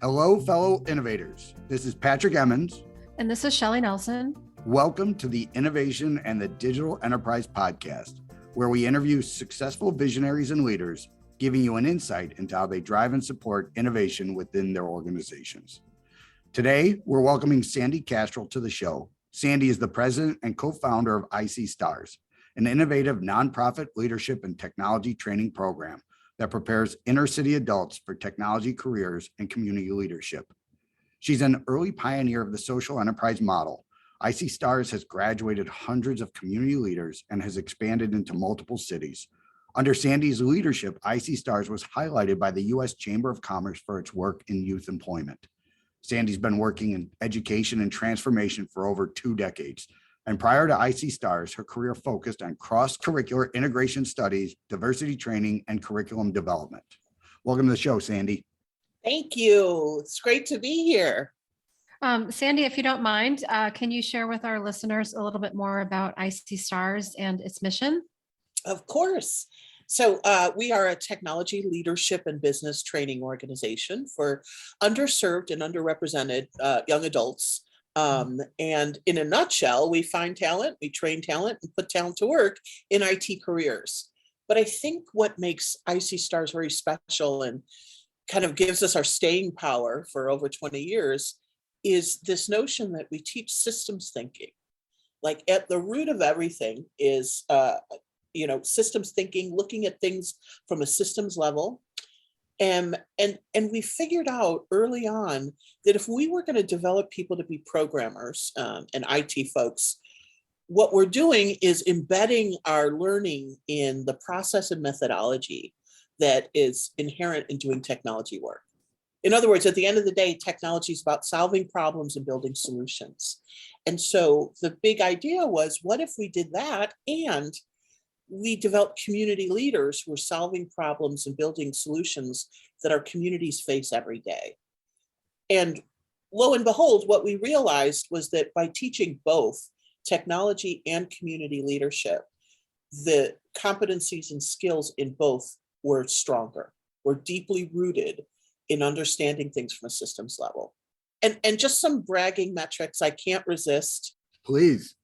Hello, fellow innovators. This is Patrick Emmons. And this is Shelli Nelson. Welcome to the Innovation and the Digital Enterprise Podcast, where we interview successful visionaries and leaders, giving you an insight into how they drive and support innovation within their organizations. Today, we're welcoming Sandee Kastrul to the show. Sandee is the president and co-founder of i.c.stars, an innovative nonprofit leadership and technology training program that prepares inner city adults for technology careers and community leadership. She's an early pioneer of the social enterprise model. i.c.stars has graduated hundreds of community leaders and has expanded into multiple cities. Under Sandee's leadership, i.c.stars was highlighted by the U.S. Chamber of Commerce for its work in youth employment. Sandee's been working in education and transformation for over 2 decades. And prior to i.c.stars, her career focused on cross-curricular integration studies, diversity training, and curriculum development. Welcome to the show, Sandee. Thank you. It's great to be here. Sandee, if you don't mind, can you share with our listeners a little bit more about i.c.stars and its mission? Of course. So we are a technology leadership and business training organization for underserved and underrepresented young adults. And in a nutshell, we find talent, we train talent, and put talent to work in IT careers. But I think what makes i.c.stars very special and kind of gives us our staying power for over 20 years is this notion that we teach systems thinking. Like at the root of everything is, systems thinking, looking at things from a systems level. And we figured out early on that if we were going to develop people to be programmers and IT folks, what we're doing is embedding our learning in the process and methodology that is inherent in doing technology work. In other words, at the end of the day, technology is about solving problems and building solutions. And so the big idea was, what if we did that and we developed community leaders who are solving problems and building solutions that our communities face every day? And lo and behold, what we realized was that by teaching both technology and community leadership, the competencies and skills in both were stronger, were deeply rooted in understanding things from a systems level. And just some bragging metrics I can't resist. Please.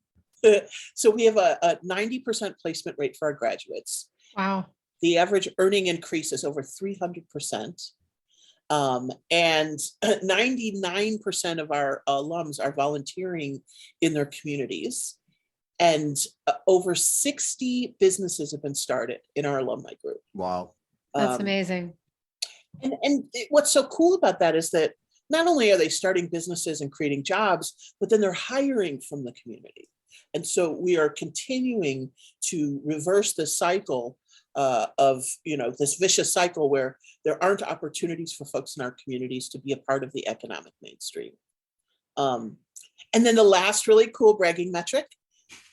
So we have a 90% placement rate for our graduates. Wow. The average earning increase is over 300%. And 99% of our alums are volunteering in their communities. And over 60 businesses have been started in our alumni group. Wow. That's amazing. And what's so cool about that is that not only are they starting businesses and creating jobs, but then they're hiring from the community. And so we are continuing to reverse the cycle of this vicious cycle where there aren't opportunities for folks in our communities to be a part of the economic mainstream. And then the last really cool bragging metric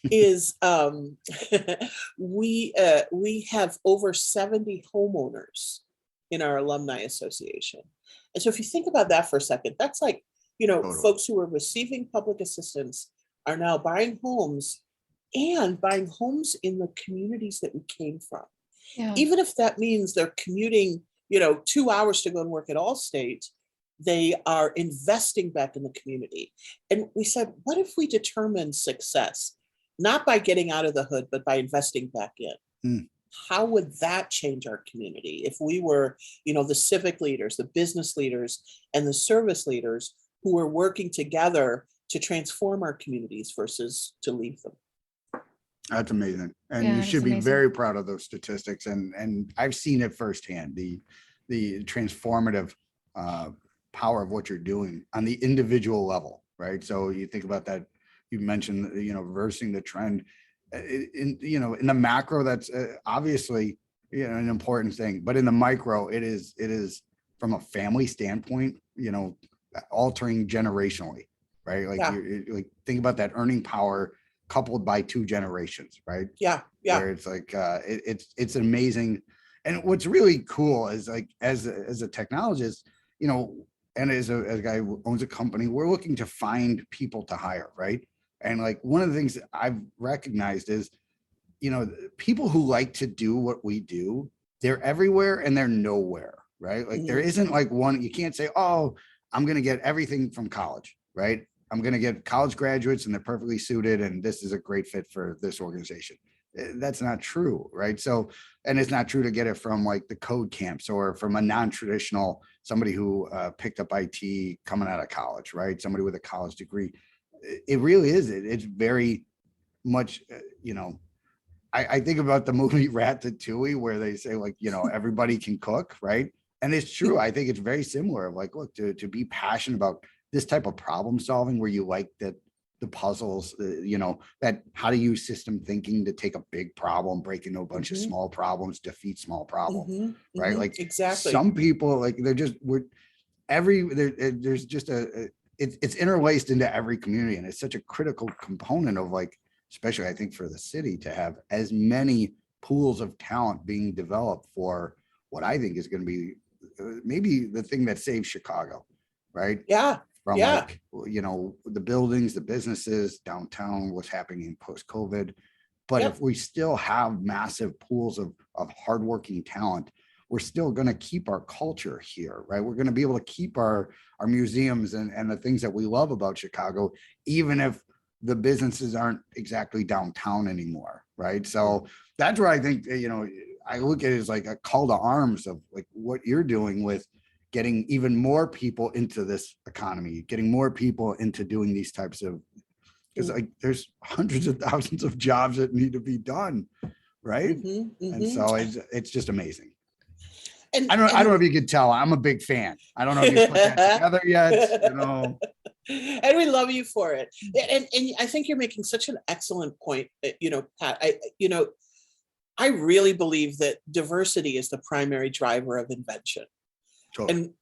is we have over 70 homeowners in our alumni association. And so if you think about that for a second, that's like, Totally. Folks who are receiving public assistance are now buying homes and buying homes in the communities that we came from. Yeah. Even if that means they're commuting, 2 hours to go and work at Allstate, they are investing back in the community. And we said, what if we determine success, not by getting out of the hood, but by investing back in? How would that change our community if we were, the civic leaders, the business leaders, and the service leaders who were working together to transform our communities versus to leave them? That's amazing. And Yeah, you should it's be amazing. very proud of those statistics. And I've seen it firsthand, the transformative power of what you're doing on the individual level, right? So you think about that, you mentioned, reversing the trend in the macro, that's obviously, an important thing, but in the micro, it is from a family standpoint, altering generationally, right? Like, Yeah. you like, think about that earning power coupled by 2 generations, right? Yeah. Where it's like, it's amazing. And what's really cool is, like, as a technologist, and as a guy who owns a company, we're looking to find people to hire, right? And like, one of the things that I've recognized is people who like to do what we do, they're everywhere and they're nowhere, right? Like there isn't like one, you can't say, oh, I'm going to get everything from college, right? I'm going to get college graduates and they're perfectly suited and this is a great fit for this organization. That's not true, right? So, and it's not true to get it from like the code camps or from a non-traditional, somebody who picked up IT coming out of college, right? Somebody with a college degree. It really is. It's very much, I think about the movie Ratatouille where they say like, everybody can cook, right? And it's true. I think it's very similar. Like, look, to be passionate about this type of problem solving where you like that the puzzles, that how to use system thinking to take a big problem, break into a bunch of small problems, defeat small problems, right? Like exactly. Some people like there's just it's interlaced into every community, and it's such a critical component of like, especially I think for the city to have as many pools of talent being developed for what I think is going to be maybe the thing that saves Chicago, right? Yeah. From like, the buildings, the businesses, downtown, what's happening post-COVID. But if we still have massive pools of hardworking talent, we're still going to keep our culture here, right? We're going to be able to keep our museums and the things that we love about Chicago, even if the businesses aren't exactly downtown anymore, right? So that's where I think, I look at it as like a call to arms of like what you're doing with getting even more people into this economy, getting more people into doing these types of, because like there's hundreds of thousands of jobs that need to be done, right? And so it's just amazing. And I don't know if you could tell, I'm a big fan. I don't know if you put that together yet, And we love you for it. And I think you're making such an excellent point, Pat. I really believe that diversity is the primary driver of invention. Totally. And,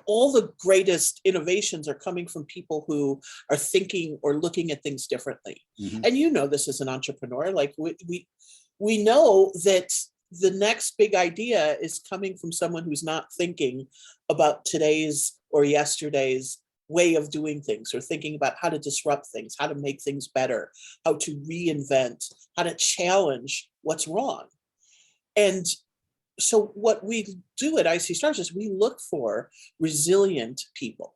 all the greatest innovations are coming from people who are thinking or looking at things differently. And this as an entrepreneur, like we know that the next big idea is coming from someone who's not thinking about today's or yesterday's way of doing things, or thinking about how to disrupt things, how to make things better, how to reinvent, how to challenge what's wrong. And so what we do at i.c.stars is we look for resilient people.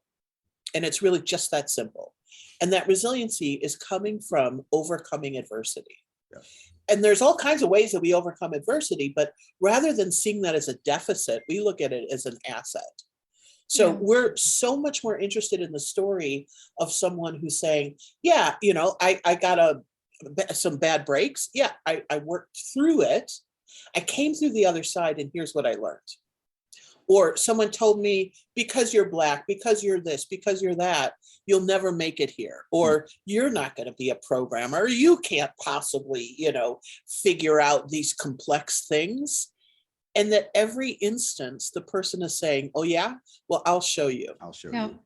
And it's really just that simple. And that resiliency is coming from overcoming adversity. Yeah. And there's all kinds of ways that we overcome adversity, but rather than seeing that as a deficit, we look at it as an asset. So we're so much more interested in the story of someone who's saying, I got some bad breaks. Yeah, I worked through it. I came through the other side and here's what I learned. Or someone told me, because you're Black, because you're this, because you're that, you'll never make it here. Or you're not going to be a programmer. You can't possibly, figure out these complex things. And that every instance, the person is saying, oh, yeah, well, I'll show you. You.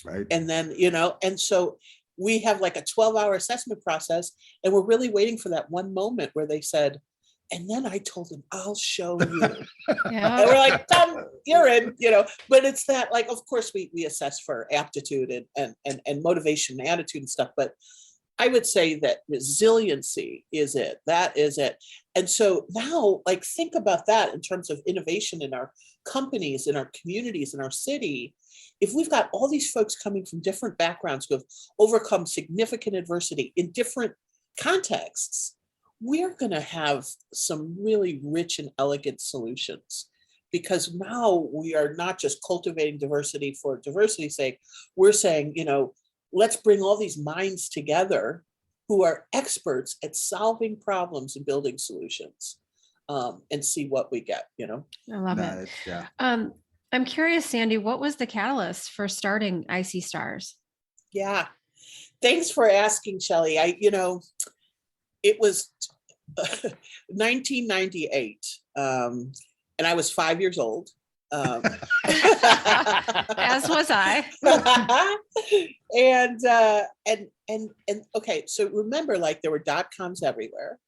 Right. And then, and so we have like a 12-hour assessment process, and we're really waiting for that one moment where they said, and then I told them, I'll show you. And we're like, done, you're in, but it's that, like, of course we assess for aptitude and motivation and attitude and stuff, but I would say that resiliency is it. That is it. And so now, like, think about that in terms of innovation in our companies, in our communities, in our city. If we've got all these folks coming from different backgrounds who have overcome significant adversity in different contexts, we're going to have some really rich and elegant solutions, because now we are not just cultivating diversity for diversity's sake. We're saying, let's bring all these minds together who are experts at solving problems and building solutions, and see what we get, I love it. Yeah. I'm curious, Sandee, what was the catalyst for starting i.c.stars? Yeah. Thanks for asking, Shelli. It was 1998, and I was 5 years old. As was I. And okay, so remember, like, there were .coms everywhere.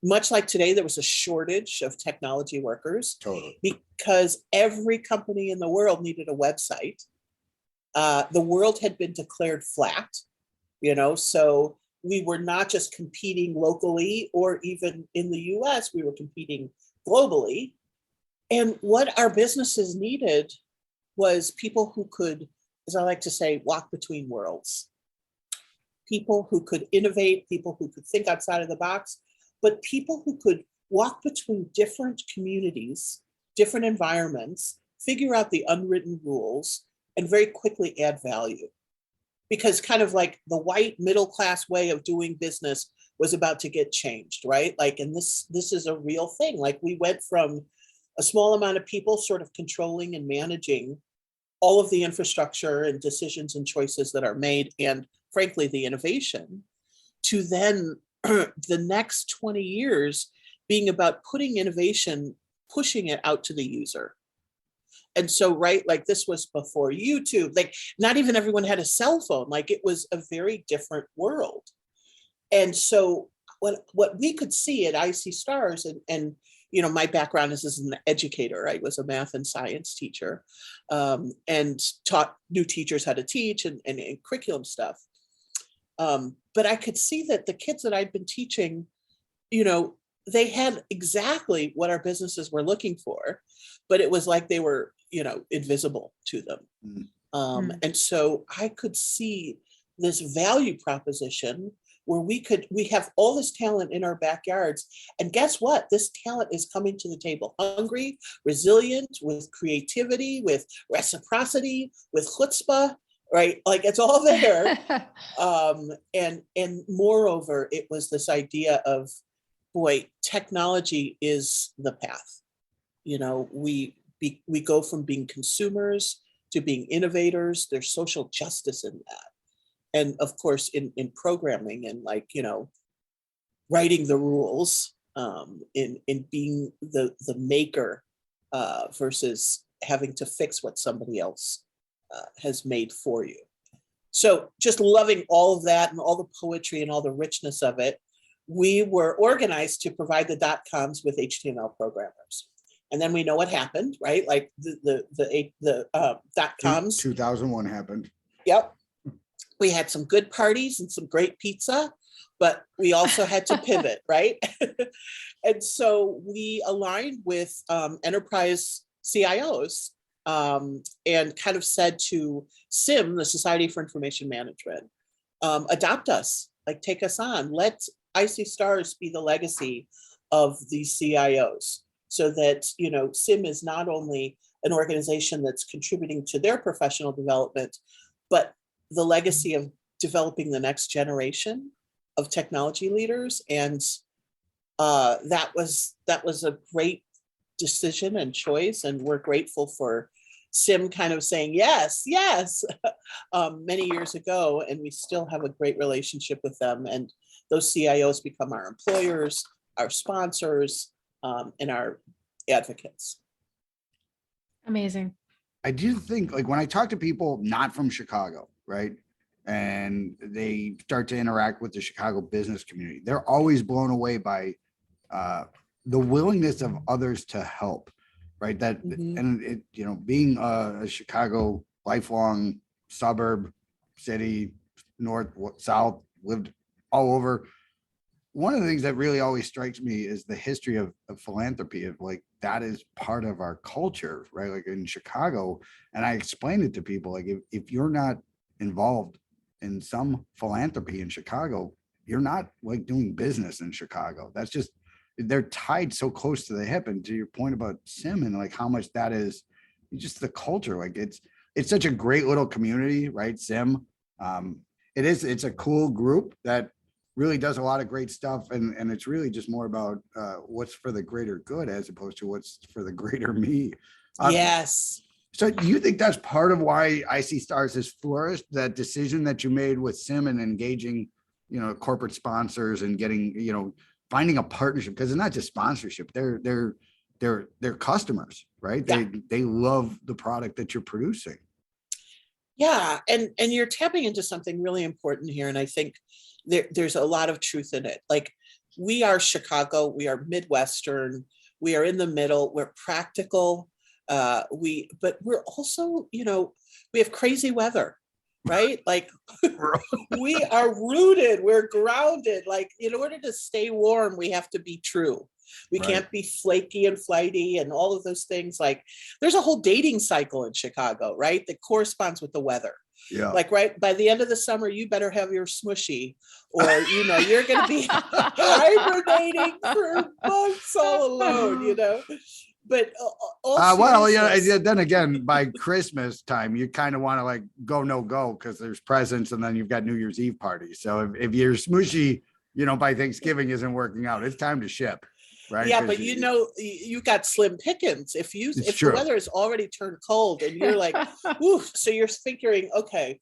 Much like today, there was a shortage of technology workers. Totally. Because every company in the world needed a website. The world had been declared flat, so we were not just competing locally or even in the US, we were competing globally. And what our businesses needed was people who could, as I like to say, walk between worlds. People who could innovate, people who could think outside of the box, but people who could walk between different communities, different environments, figure out the unwritten rules, and very quickly add value. Because kind of like the white middle class way of doing business was about to get changed, right? Like, and this is a real thing. Like, we went from a small amount of people sort of controlling and managing all of the infrastructure and decisions and choices that are made, and frankly, the innovation, to then the next 20 years being about putting innovation, pushing it out to the user. And so, right, like this was before YouTube, like not even everyone had a cell phone, like it was a very different world. And so what we could see at i.c.stars, and you know, my background is as an educator. I was a math and science teacher, and taught new teachers how to teach and curriculum stuff. But I could see that the kids that I'd been teaching, you know, they had exactly what our businesses were looking for, but it was like they were, you know, invisible to them. And so I could see this value proposition where we have all this talent in our backyards. And guess what? This talent is coming to the table hungry, resilient, with creativity, with reciprocity, with chutzpah, right? Like it's all there. And moreover, it was this idea of, boy, technology is the path. You know, we go from being consumers to being innovators. There's social justice in that. And of course, in programming and like, you know, writing the rules, in being the maker versus having to fix what somebody else has made for you. So just loving all of that and all the poetry and all the richness of it, we were organized to provide the .coms with HTML programmers. And then we know what happened, right? Like the .coms. 2001 happened. Yep. We had some good parties and some great pizza, but we also had to pivot, right? And so we aligned with enterprise CIOs and kind of said to SIM, the Society for Information Management, adopt us, like take us on. Let i.c.stars be the legacy of these CIOs, so that, you know, SIM is not only an organization that's contributing to their professional development, but the legacy of developing the next generation of technology leaders. And that was a great decision and choice. And we're grateful for SIM kind of saying, yes, many years ago. And we still have a great relationship with them. And those CIOs become our employers, our sponsors, and our advocates. Amazing. I do think, like, when I talk to people not from Chicago, right, and they start to interact with the Chicago business community, they're always blown away by the willingness of others to help, right? That and it, you know, being a Chicago lifelong suburb, city, north, south, lived all over. One of the things that really always strikes me is the history of philanthropy, of like, that is part of our culture, right? Like in Chicago. And I explain it to people, like, if you're not involved in some philanthropy in Chicago, you're not like doing business in Chicago. That's just, they're tied so close to the hip. And to your point about SIM and like how much that is just the culture, like it's such a great little community, right? SIM. It's a cool group that really does a lot of great stuff. And it's really just more about what's for the greater good as opposed to what's for the greater me. Yes. So do you think that's part of why i.c.stars has flourished, that decision that you made with SIM and engaging, you know, corporate sponsors and getting, you know, finding a partnership? Because it's not just sponsorship, they're customers, right? Yeah. They love the product that you're producing. Yeah, and you're tapping into something really important here. And I think there's a lot of truth in it. Like, we are Chicago, we are Midwestern, we are in the middle, we're practical, but we're also, you know, we have crazy weather. right? Like we are rooted, we're grounded. Like in order to stay warm, we have to be true. We Right. can't be flaky and flighty and all of those things. Like there's a whole dating cycle in Chicago, right? That corresponds with the weather. Yeah. Like right by the end of the summer, you better have your smushy, or you're going to be hibernating for months all alone. But all well, seriousness, then again, by Christmas time, you kind of want to like go, no go, because there's presents and then you've got New Year's Eve parties. So if your smushy, by Thanksgiving isn't working out, it's time to ship. Right. Yeah, but you got slim pickings if true. the weather has already turned cold and you're like, oof. So you're figuring, okay,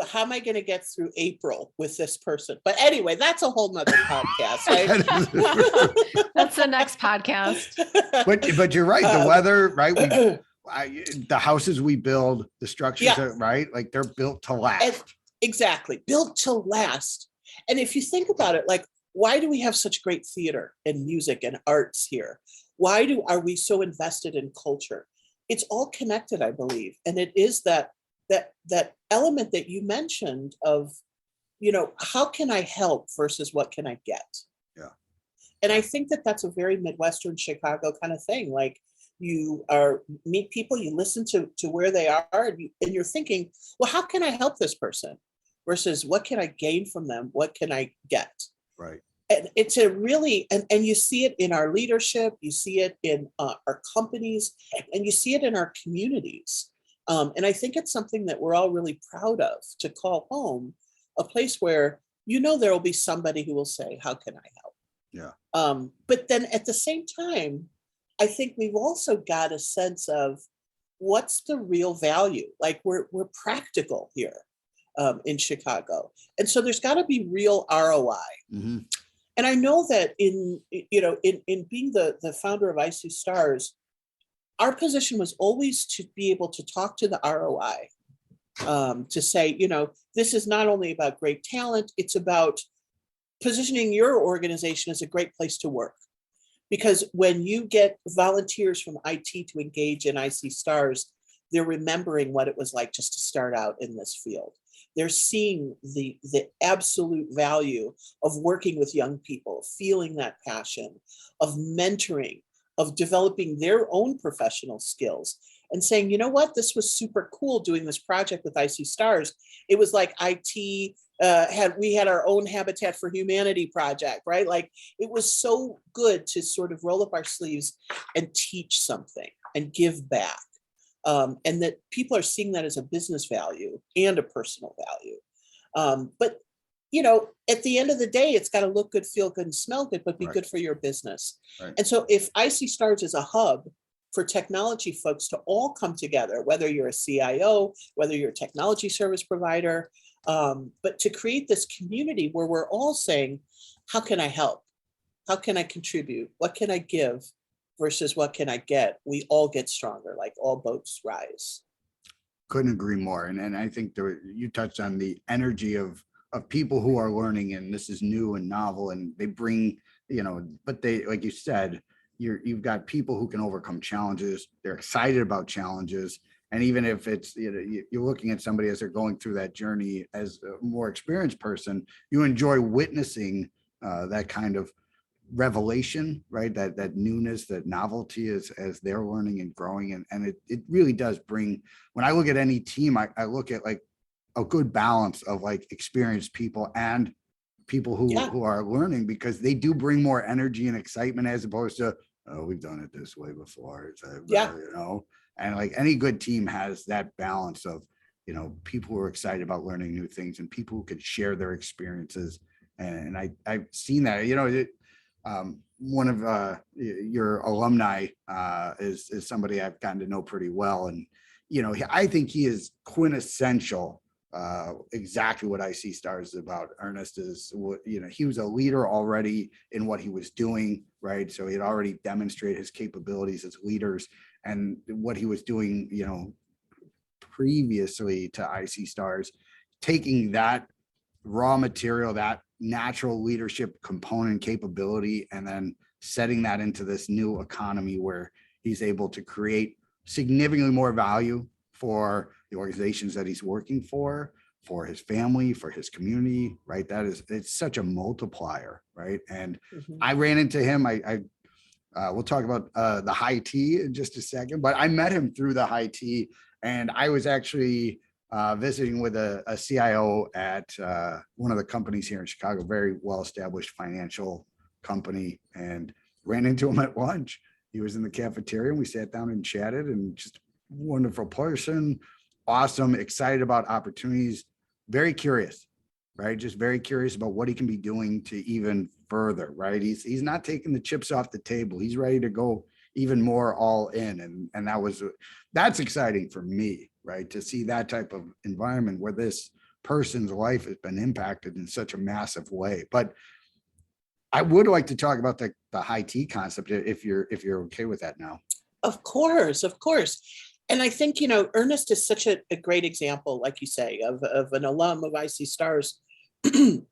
how am I going to get through April with this person? But anyway, that's a whole nother podcast. Right? That's the next podcast. But you're right. The weather, right? The houses we build, the structures, are, right? Like they're built to last. Exactly. Built to last. And if you think about it, like, why do we have such great theater and music and arts here? Why are we so invested in culture? It's all connected, I believe. And it is that element that you mentioned of, how can I help versus what can I get? Yeah. And I think that's a very Midwestern Chicago kind of thing. Like you meet people, you listen to where they are, and you're thinking, well, how can I help this person versus what can I gain from them? What can I get? Right. And it's a really, and you see it in our leadership, you see it in our companies, and you see it in our communities. And I think it's something that we're all really proud of, to call home a place where, there will be somebody who will say, how can I help? Yeah. But then at the same time, I think we've also got a sense of what's the real value. Like we're practical here in Chicago. And so there's got to be real ROI. Mm-hmm. And I know that in being the founder of i.c.stars, our position was always to be able to talk to the ROI, to say, this is not only about great talent, it's about positioning your organization as a great place to work. Because when you get volunteers from IT to engage in i.c.stars, they're remembering what it was like just to start out in this field. They're seeing the absolute value of working with young people, feeling that passion, of mentoring, of developing their own professional skills, and saying, you know what, this was super cool doing this project with i.c.stars. It was like IT we had our own Habitat for Humanity project, right? Like it was so good to sort of roll up our sleeves and teach something and give back. And that people are seeing that as a business value and a personal value. But at the end of the day, it's got to look good, feel good, and smell good, but be good for your business. Right. And so if i.c.stars is a hub for technology folks to all come together, whether you're a CIO, whether you're a technology service provider, but to create this community where we're all saying, how can I help? How can I contribute? What can I give versus what can I get? We all get stronger, like all boats rise. Couldn't agree more. And I think you touched on the energy of people who are learning, and this is new and novel, and they bring, but they, like you said, you've got people who can overcome challenges. They're excited about challenges. And even if it's, you're looking at somebody as they're going through that journey as a more experienced person, you enjoy witnessing that kind of revelation, right? That newness, that novelty as they're learning and growing. And it really does bring, when I look at any team, I look at like a good balance of like experienced people and people who are learning, because they do bring more energy and excitement as opposed to, oh, we've done it this way before. And like any good team has that balance of, people who are excited about learning new things and people who could share their experiences. And I've seen that, one of your alumni is somebody I've gotten to know pretty well. And, I think he is quintessential, exactly what i.c.stars is about. Ernest is, he was a leader already in what he was doing, right? So he had already demonstrated his capabilities as leaders, and what he was doing, previously to i.c.stars, taking that raw material, that natural leadership component capability, and then setting that into this new economy where he's able to create significantly more value for the organizations that he's working for his family, for his community, right? It's such a multiplier, right? And Mhm. I ran into him. We'll talk about the high tea in just a second, but I met him through the high tea, and I was actually visiting with a CIO at one of the companies here in Chicago, very well-established financial company, and ran into him at lunch. He was in the cafeteria and we sat down and chatted, and just wonderful person, awesome, excited about opportunities, very curious, right? Just very curious about what he can be doing to even further, right? He's not taking the chips off the table. He's ready to go even more all in. And that's exciting for me, right? To see that type of environment where this person's life has been impacted in such a massive way. But I would like to talk about the high tea concept if you're okay with that now. Of course, of course. And I think, Ernest is such a great example, like you say, of an alum of i.c.stars who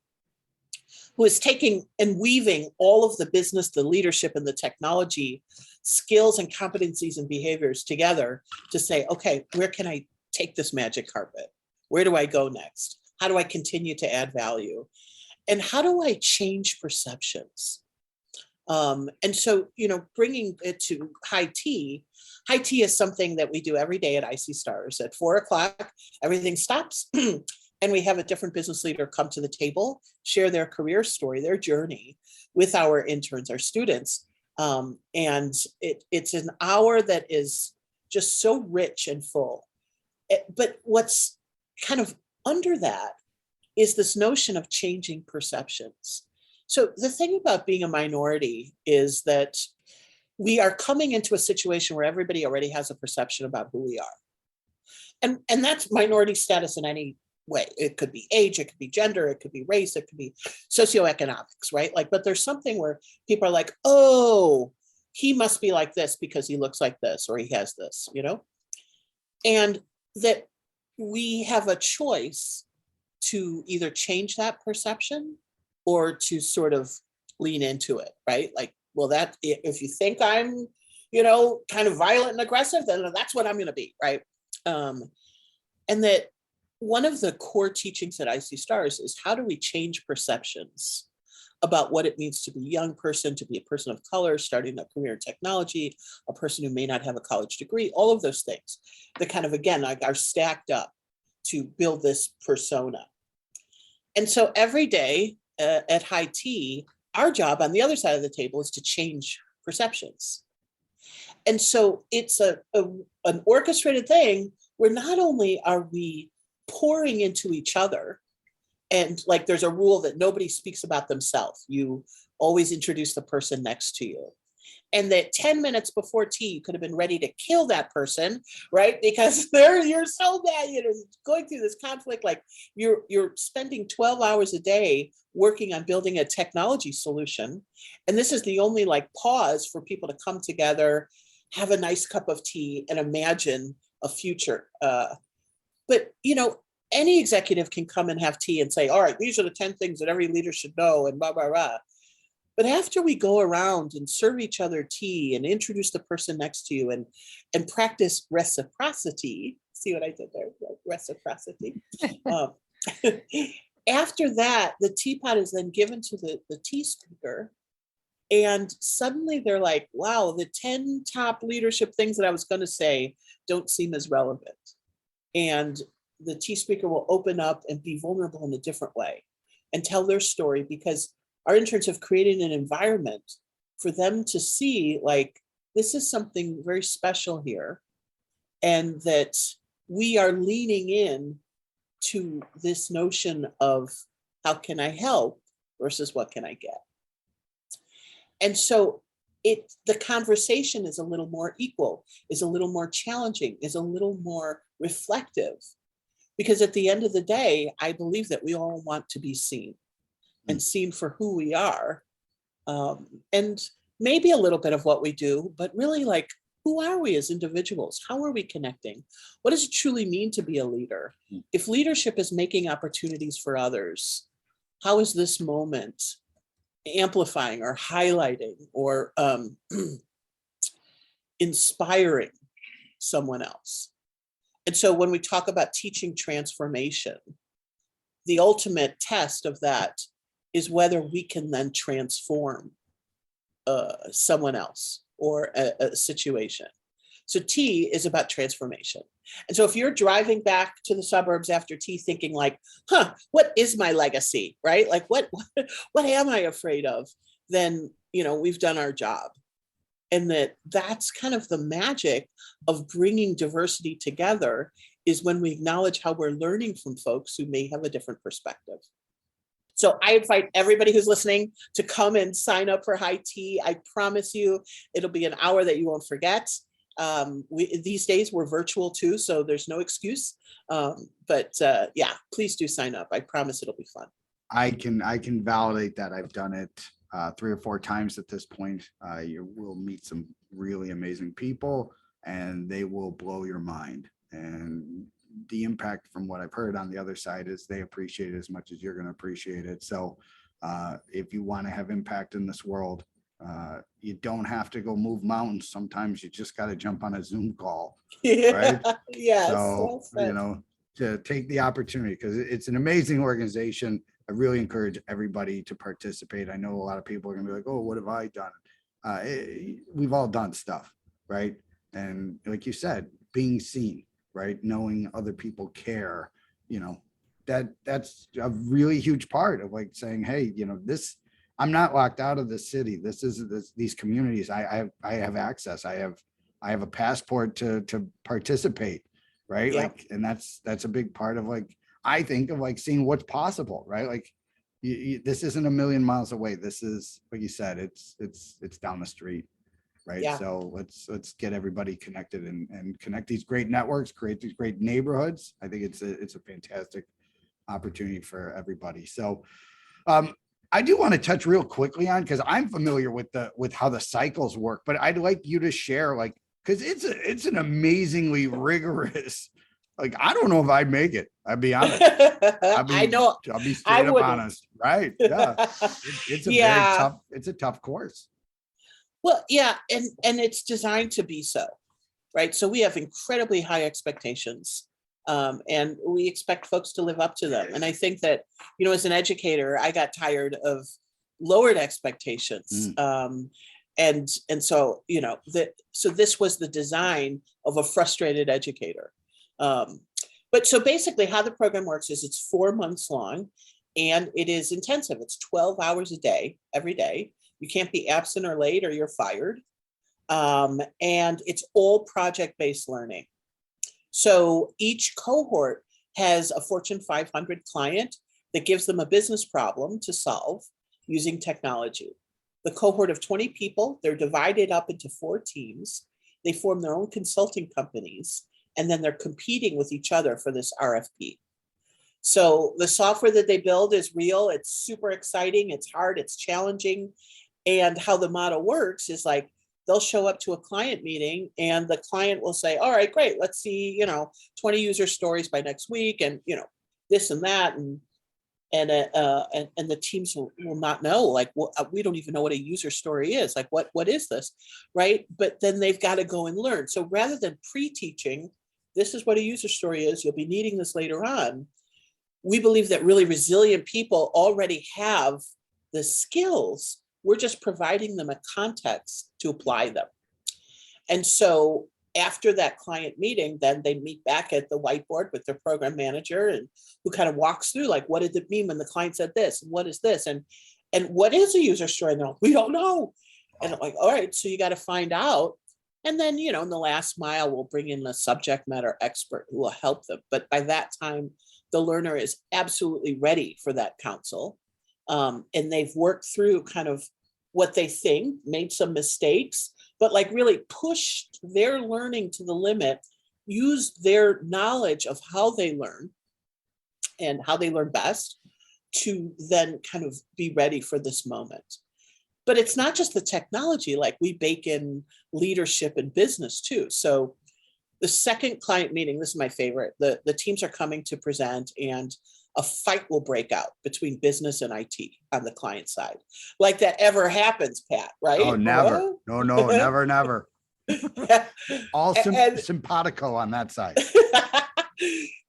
is taking and weaving all of the business, the leadership, and the technology skills and competencies and behaviors together to say, okay, where can I take this magic carpet? Where do I go next? How do I continue to add value? And how do I change perceptions? And so, bringing it to high tea is something that we do every day at i.c.stars at 4:00. Everything stops. And we have a different business leader come to the table, share their career story, their journey with our interns, our students. And it's an hour that is just so rich and full. But what's kind of under that is this notion of changing perceptions. So the thing about being a minority is that we are coming into a situation where everybody already has a perception about who we are. And that's minority status in any way. It could be age, it could be gender, it could be race, it could be socioeconomics, right? But there's something where people are like, oh, he must be like this because he looks like this, or he has this, and that we have a choice to either change that perception or to sort of lean into it, right? Well, that if you think I'm, kind of violent and aggressive, then that's what I'm going to be, right? And that one of the core teachings at i.c.stars is how do we change perceptions about what it means to be a young person, to be a person of color, starting a career in technology, a person who may not have a college degree, all of those things that kind of, again, are stacked up to build this persona. And so every day at high tea, our job on the other side of the table is to change perceptions. And so it's an orchestrated thing where not only are we pouring into each other, and there's a rule that nobody speaks about themselves. You always introduce the person next to you. And that 10 minutes before tea, you could have been ready to kill that person, right? Because you're so bad, going through this conflict, you're spending 12 hours a day working on building a technology solution. And this is the only pause for people to come together, have a nice cup of tea, and imagine a future. But any executive can come and have tea and say, all right, these are the 10 things that every leader should know, and blah, blah, blah. But after we go around and serve each other tea and introduce the person next to you and practice reciprocity, see what I did there? Reciprocity. After that, the teapot is then given to the tea speaker. And suddenly they're like, wow, the 10 top leadership things that I was going to say don't seem as relevant. And the tea speaker will open up and be vulnerable in a different way and tell their story, because our interns have created an environment for them to see this is something very special here, and that we are leaning in to this notion of how can I help versus what can I get. And so the conversation is a little more equal, is a little more challenging, is a little more reflective. Because at the end of the day, I believe that we all want to be seen and seen for who we are. And maybe a little bit of what we do, but really who are we as individuals? How are we connecting? What does it truly mean to be a leader? If leadership is making opportunities for others, how is this moment amplifying or highlighting or inspiring someone else? And so when we talk about teaching transformation, the ultimate test of that is whether we can then transform someone else or a situation. So T is about transformation. And so if you're driving back to the suburbs after T thinking like, what is my legacy, right? Like what am I afraid of? Then, we've done our job. And that's kind of the magic of bringing diversity together, is when we acknowledge how we're learning from folks who may have a different perspective. So I invite everybody who's listening to come and sign up for High Tea. I promise you, it'll be an hour that you won't forget. These days we're virtual too, so there's no excuse. But please do sign up. I promise it'll be fun. I can validate that. I've done it 3 or 4 times at this point. You will meet some really amazing people, and they will blow your mind. And the impact from what I've heard on the other side is they appreciate it as much as you're going to appreciate it. So if you want to have impact in this world, you don't have to go move mountains. Sometimes you just got to jump on a Zoom call, right? Yes. So, to take the opportunity, because it's an amazing organization. I really encourage everybody to participate. I know a lot of people are going to be like, oh, what have I done? We've all done stuff, right? And like you said, being seen, right? Knowing other people care, that's a really huge part of like saying, hey, I'm not locked out of the city. These communities. I have access. I have a passport to participate, right? Yeah. Like, and that's a big part of like, I think of like seeing what's possible, right? Like this isn't a million miles away. This is, like you said, it's down the street, right? Yeah. So let's get everybody connected and connect these great networks, create these great neighborhoods. I think it's a fantastic opportunity for everybody. So I do want to touch real quickly on, because I'm familiar with how the cycles work, but I'd like you to share, like, because it's an amazingly rigorous. Like, I don't know if I'd make it. I'd be honest. I know. I'll be straight up honest. Right. Yeah. It's a very tough. It's a tough course. Well, yeah. And it's designed to be so, right? So we have incredibly high expectations. And we expect folks to live up to them. And I think that, as an educator, I got tired of lowered expectations. And so, so this was the design of a frustrated educator. But so basically how the program works is it's 4 months long, and it is intensive. It's 12 hours a day, every day. You can't be absent or late or you're fired. And it's all project-based learning. So each cohort has a Fortune 500 client that gives them a business problem to solve using technology. The cohort of 20 people, they're divided up into 4 teams. They form their own consulting companies, and then they're competing with each other for this RFP. So the software that they build is real. It's super exciting. It's hard. It's challenging. And how the model works is like, they'll show up to a client meeting and the client will say, all right, great. Let's see, 20 user stories by next week. And, this and that. And the teams will not know, like, we don't even know what a user story is. Like, what is this? Right. But then they've got to go and learn. So rather than pre-teaching, this is what a user story is, you'll be needing this later on. We believe that really resilient people already have the skills. We're just providing them a context to apply them. And so after that client meeting, then they meet back at the whiteboard with their program manager, and who kind of walks through, like, what did it mean when the client said this? What is this? And what is a user story? And they're like, we don't know. And I'm like, all right, so you got to find out. And then, in the last mile, we'll bring in a subject matter expert who will help them. But by that time, the learner is absolutely ready for that counsel. And they've worked through kind of what they think, made some mistakes, but like really pushed their learning to the limit, used their knowledge of how they learn and how they learn best to then kind of be ready for this moment. But it's not just the technology, like we bake in leadership and business too. So the second client meeting, this is my favorite, the teams are coming to present, and a fight will break out between business and IT on the client side. Like that ever happens, Pat, right? Oh, never. No, never. All And- simpatico on that side.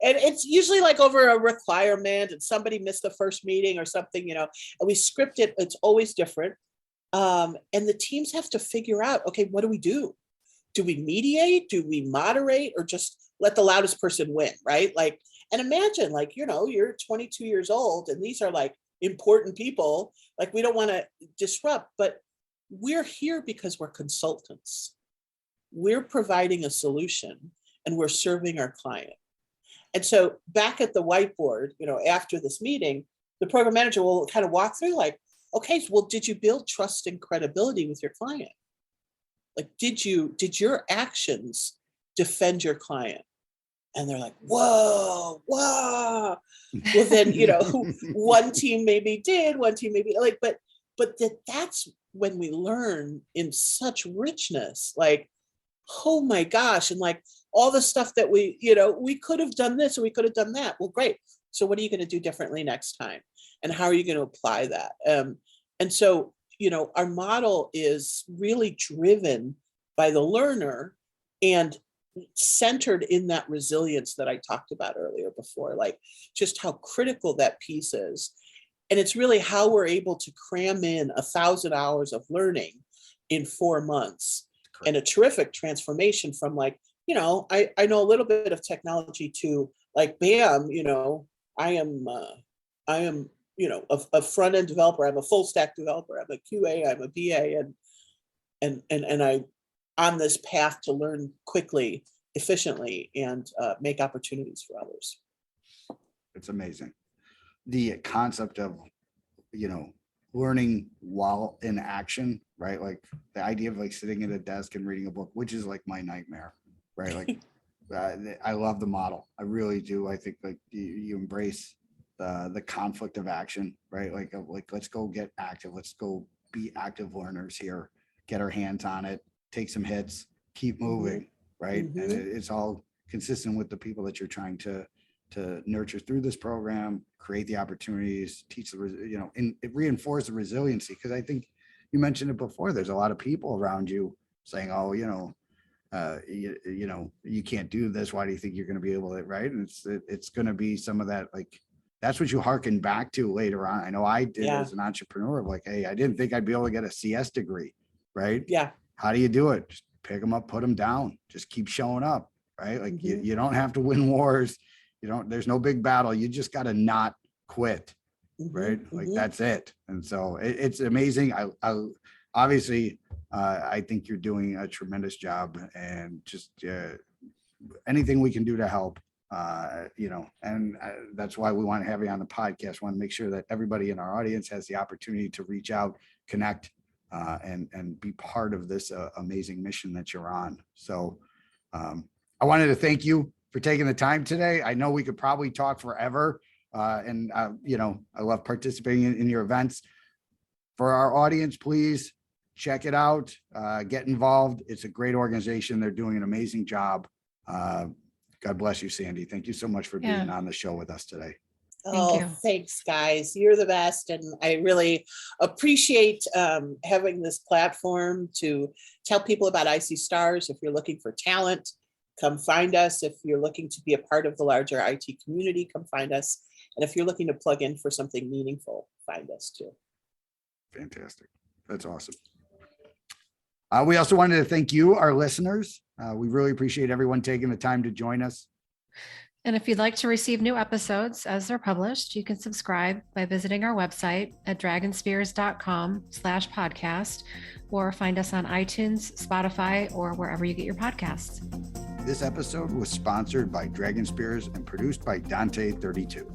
And it's usually like over a requirement and somebody missed the first meeting or something, and we script it. It's always different. And the teams have to figure out, okay, what do we do? Do we mediate? Do we moderate, or just let the loudest person win? Right. Like, and imagine like, you're 22 years old and these are like important people. Like, we don't want to disrupt, but we're here because we're consultants. We're providing a solution and we're serving our client. And so back at the whiteboard, after this meeting, the program manager will kind of walk through like, okay, well, did you build trust and credibility with your client? Like, did your actions defend your client? And they're like, whoa. Well, then, one team maybe did, one team maybe like, but that's when we learn in such richness, like, oh my gosh. And like all the stuff that we could have done this or we could have done that. Well, great. So what are you going to do differently next time? And how are you going to apply that? And so, our model is really driven by the learner and centered in that resilience that I talked about earlier before, like just how critical that piece is. And it's really how we're able to cram in 1,000 hours of learning in 4 months. Correct. And a terrific transformation from like, I know a little bit of technology to like, bam, I am, a front-end developer. I'm a full stack developer. I'm a QA, I'm a BA, and I'm on this path to learn quickly, efficiently, and make opportunities for others. It's amazing. The concept of, learning while in action, right? Like the idea of like sitting at a desk and reading a book, which is like my nightmare, right? Like I love the model. I really do. I think like you embrace the conflict of action, right? Like let's go get active. Let's go be active learners here, get our hands on it, take some hits, keep moving, right? And it's all consistent with the people that you're trying to nurture through this program, create the opportunities, teach and reinforce the resiliency. Because I think you mentioned it before, there's a lot of people around you saying, oh, you can't do this. Why do you think you're going to be able to, right? And it's going to be some of that, like, that's what you hearken back to later on. I know I did as an entrepreneur, like, hey, I didn't think I'd be able to get a CS degree, right? Yeah. How do you do it? Just pick them up, put them down, just keep showing up, right? Like you don't have to win wars. There's no big battle. You just got to not quit, right? Like that's it. And so it's amazing. I obviously, I think you're doing a tremendous job, and just anything we can do to help, and that's why we want to have you on the podcast. Want to make sure that everybody in our audience has the opportunity to reach out, connect, and be part of this amazing mission that you're on. So I wanted to thank you for taking the time today. I know we could probably talk forever, and I love participating in your events. For our audience, please check it out, get involved. It's a great organization. They're doing an amazing job. God bless you, Sandee. Thank you so much for being on the show with us today. Thank you. Thanks, guys. You're the best. And I really appreciate having this platform to tell people about i.c.stars. If you're looking for talent, come find us. If you're looking to be a part of the larger IT community, come find us. And if you're looking to plug in for something meaningful, find us too. Fantastic. That's awesome. We also wanted to thank you, our listeners. We really appreciate everyone taking the time to join us. And if you'd like to receive new episodes as they're published, you can subscribe by visiting our website at dragonspears.com/podcast, or find us on iTunes, Spotify, or wherever you get your podcasts. This episode was sponsored by Dragon Spears and produced by Dante32.